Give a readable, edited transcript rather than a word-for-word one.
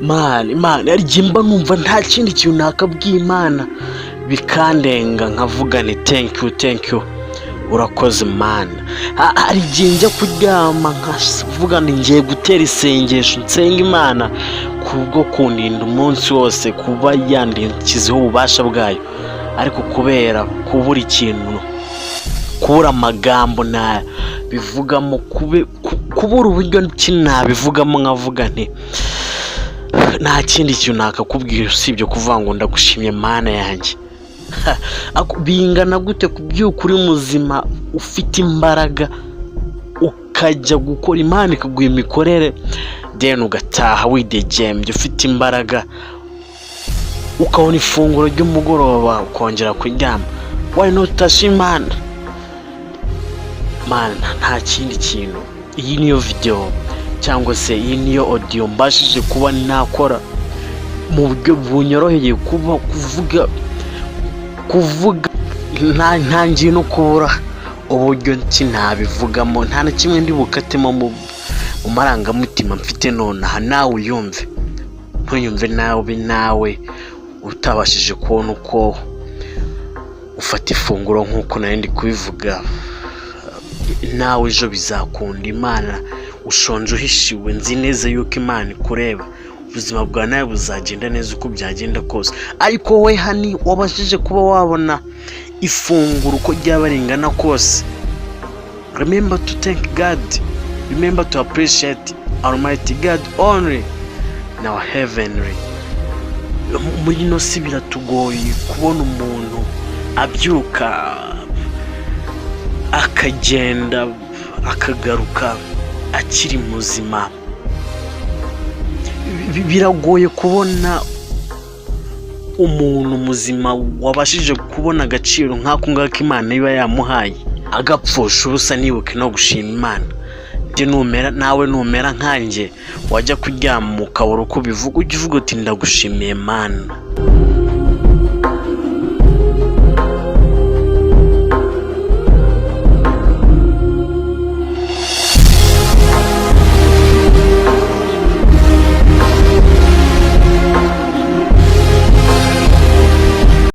Imana yarimba numva nta kindi kintu nakabwiye Imana bikandenga nkavuga ni thank you urakoze Imana. Hari igihe njya kuryama nkavuga ni ngiye gutera isengesho nsenga Imana kubwo kundinda umunsi wose, kuba yandinkizeho ububasha bwayo, ariko kubera kubura ikintu, kubura amagambo na bivugamo, kubura uburyo nabivugamo, nkavuga nti nta kindi kintu nakakubwira usibye kuvuga ngo ndagushimye Mana yanjye. Bingana gute kubyuka uri muzima ufite imbaraga ukajya gukora, Imana ikaguha imikorere, then ugataha widegembye ufite imbaraga, ukabona ifunguro ry'umugoroba ukongera kuryama. Why not utashima Mana? Nta kindi kintu. Iyi niyo video cyangwa se iyi niyo audio mbashije kuba nakora mu buryo bunyoroheye, kuvuga ntangiye no kubura uburyo nabivugamo, nta na kimwe ndi bukatemo mu marangamutima mfite nonaha. Nawe uyumve, ntuyumve nawe utabashije kubona uko ufata ifunguro nk'uko nari ndi kubivuga. Nawe ejo bizakunda. Imana ushonje uhishiwe, nzi neza yuko Imana ikureba, ubuzima bwawe nawe buzagenda neza uko byagenda kose. Ariko we hani wabashije kuba wabona ifunguro uko ryaba ringana kose, remember to thank God, remember to appreciate Almighty God only now heavenly. Muri no si biratugoye kubona umuntu abyuka akagenda akagaruka akiri muzima. Biragoye kubona umuntu muzima wabashije kubona agaciro nk'ako ngako Imana iba yamuhaye, agapfusha ubusa. Nibuke no gushima Imana. Nawe numera nkanjye wajya kuryama ukabura uko bivuga, ujye uvuga uti ndagushimiye Mana.